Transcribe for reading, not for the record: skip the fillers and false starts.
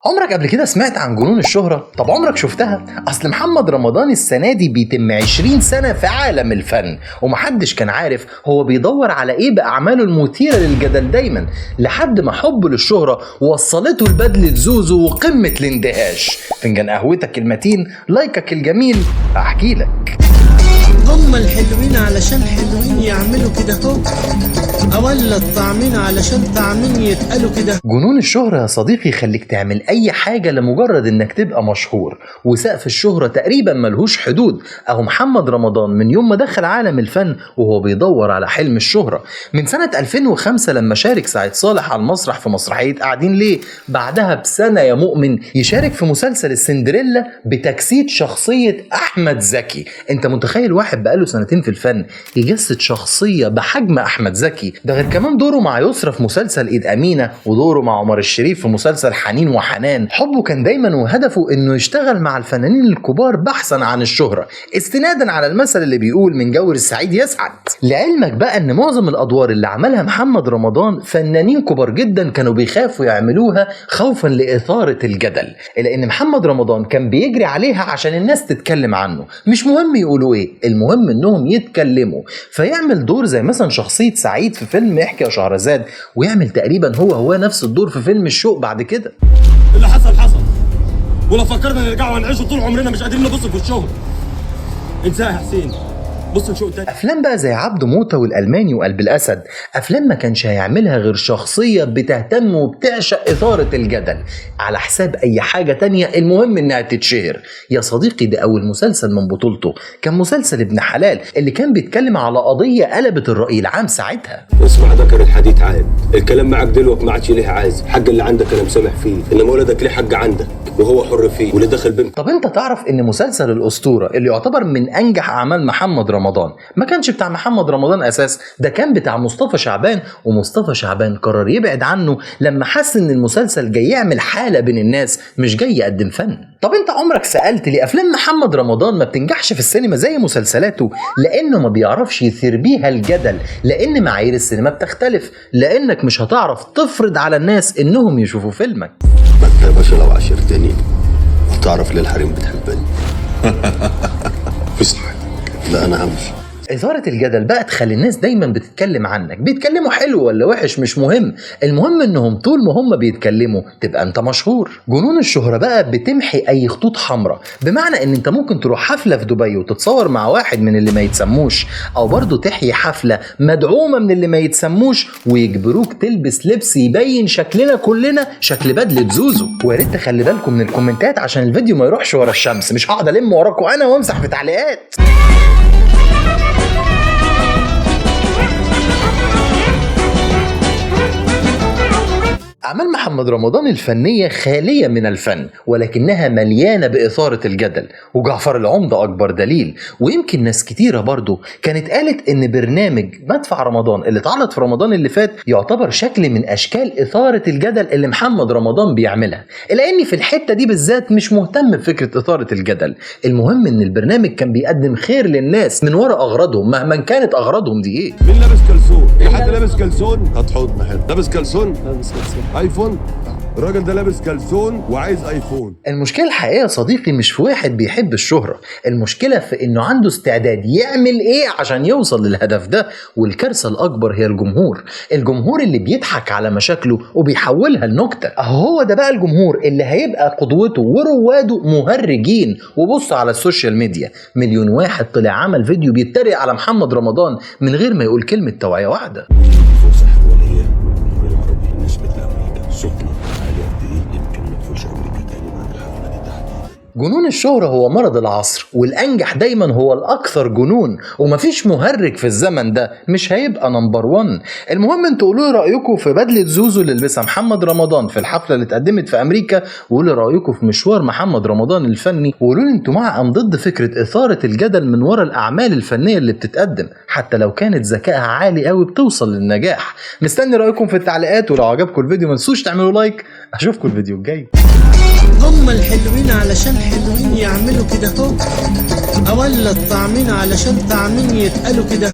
عمرك قبل كده سمعت عن جنون الشهرة؟ طب عمرك شفتها؟ أصل محمد رمضان السنة دي بيتم 20 سنة في عالم الفن، ومحدش كان عارف هو بيدور على إيه بأعماله المثيرة للجدل دايما، لحد ما حبه للشهرة وصلته لبدلة زوزو وقمة الاندهاش. فنجان قهوتك المتين، لايكك الجميل، أحكي لك. هم الحلوين علشان حلوين يعملوا كده هو، ولا الطعمين علشان طعمين يتقالوا كده. جنون الشهرة يا صديقي يخليك تعمل أي حاجة لمجرد إنك تبقى مشهور، وسقف الشهرة تقريبا ملهوش حدود. أهو محمد رمضان من يوم ما دخل عالم الفن وهو بيدور على حلم الشهرة، من سنة 2005 لما شارك سعيد صالح على المسرح في مسرحية قاعدين ليه، بعدها بسنة يا مؤمن يشارك في مسلسل السندريلا بتجسيد شخصية أحمد زكي. أنت متخيل واحد بقاله سنتين في الفن يجسد شخصية بحجم أحمد زكي؟ ده غير كمان دوره مع يسرا في مسلسل إيد أمينة، ودوره مع عمر الشريف في مسلسل حنين وحنان. حبه كان دايما وهدفه إنه يشتغل مع الفنانين الكبار بحثا عن الشهرة، استنادا على المثل اللي بيقول من جور السعيد يسعد. لعلمك بقى إن معظم الأدوار اللي عملها محمد رمضان فنانين كبار جدا كانوا بيخافوا يعملوها خوفا لإثارة الجدل، إلا إن محمد رمضان كان بيجري عليها عشان الناس تتكلم عنه، مش مهم يقولوا إيه، المهم إنهم يتكلموا. فيعمل دور زي مثلا شخصية سعيد في فيلم احكي يا شهرزاد، ويعمل تقريبا هو نفس الدور في فيلم الشوق بعد كده. اللي حصل حصل، ولو فكرنا نرجع ونعيشه طول عمرنا مش قادرين نبص في الشغل. انساها يا حسين، بص نشوق تاني. افلام بقى زي عبده موته والالماني وقلب الاسد، افلام ما كانش هيعملها غير شخصيه بتهتم وبتعشق اثاره الجدل على حساب اي حاجه تانية، المهم انها تتشهر. يا صديقي ده اول مسلسل من بطولته كان مسلسل ابن حلال، اللي كان بيتكلم على قضيه قلبت الراي العام ساعتها. اسمع ذكر الحديث عاد، الكلام معك دلوقتي ما عادش ليه عايز، حق اللي عندك انا مسامح فيه، انما ولدك ليه حق عندك وهو حر فيه، واللي دخل بنت. طب انت تعرف ان مسلسل الاسطوره اللي يعتبر من انجح اعمال محمد رمضان ما كانش بتاع محمد رمضان اساس، ده كان بتاع مصطفى شعبان، ومصطفى شعبان قرر يبعد عنه لما حس ان المسلسل جاي يعمل حاله بين الناس مش جاي يقدم فن. طب انت عمرك سألت ليه افلام محمد رمضان ما بتنجحش في السينما زي مسلسلاته؟ لانه ما بيعرفش يثير بيها الجدل، لان معايير السينما بتختلف، لانك مش هتعرف تفرض على الناس انهم يشوفوا فيلمك. ما انت يا باشا لو عشرتني هتعرف ليه الحريم بتحبني. فصح، لا انا همشي. إثارة الجدل بقى تخلي الناس دايما بتتكلم عنك، بيتكلموا حلو ولا وحش مش مهم، المهم انهم طول ما هم بيتكلموا تبقى انت مشهور. جنون الشهرة بقى بتمحي اي خطوط حمراء، بمعنى ان انت ممكن تروح حفلة في دبي وتتصور مع واحد من اللي ما يتسموش، او برضو تحيي حفلة مدعومة من اللي ما يتسموش ويجبروك تلبس لبس يبين شكلنا كلنا شكل بدلة زوزو. ويا ريت تخلي بالكم من الكومنتات عشان الفيديو ما يروحش ورا الشمس، مش هقعد الم وراكم انا وامسح في تعليقات. أعمال محمد رمضان الفنية خالية من الفن، ولكنها مليانة بإثارة الجدل، وجعفر العمدة أكبر دليل. ويمكن ناس كتيرة برضو كانت قالت إن برنامج مدفع رمضان اللي اتعرض في رمضان اللي فات يعتبر شكل من أشكال إثارة الجدل اللي محمد رمضان بيعملها، إلا إني في الحتة دي بالذات مش مهتم بفكرة إثارة الجدل. المهم إن البرنامج كان بيقدم خير للناس من وراء أغراضهم مهما كانت أغراضهم دي إيه. مين لابس كلسون؟ في حد لابس كلسون؟ هات حضن حد. لابس كلسون؟ لابس كلسون. ايفون؟ الراجل ده لابس كلسون وعايز ايفون. المشكلة الحقيقية يا صديقي مش في واحد بيحب الشهرة، المشكلة في انه عنده استعداد يعمل ايه عشان يوصل للهدف ده. والكارثة الاكبر هي الجمهور اللي بيضحك على مشاكله وبيحولها لنكتة. هو ده بقى الجمهور اللي هيبقى قدوته ورواده مهرجين. وبص على السوشيال ميديا، مليون واحد طلع عمل فيديو بيتريق على محمد رمضان من غير ما يقول كلمة توعية واحدة. الفسح والهي والعربي بالنسبه لامريكا سخنه عاليه قد ايه؟ يمكن ما تدخلش امريكا تاني بعد الحفله دي تحديدا. جنون الشهرة هو مرض العصر، والأنجح دايما هو الأكثر جنون، ومفيش مهرج في الزمن ده مش هيبقى نمبر 1. المهم انتوا قولوا رأيكم في بدلة زوزو اللي لبسها محمد رمضان في الحفلة اللي اتقدمت في أمريكا، وقولوا رأيكم في مشوار محمد رمضان الفني، وقولوا لي انتوا مع أم ضد فكرة إثارة الجدل من وراء الأعمال الفنية اللي بتتقدم، حتى لو كانت ذكائها عالي قوي بتوصل للنجاح. مستني رأيكم في التعليقات، ولو عجبكم الفيديو ما تنسوش تعملوا لايك. أشوفكم الفيديو الجاي. هم الحلوين علشان حلوين يعملوا كده هو، ولا الطعمين علشان طعمين يتقالوا كده.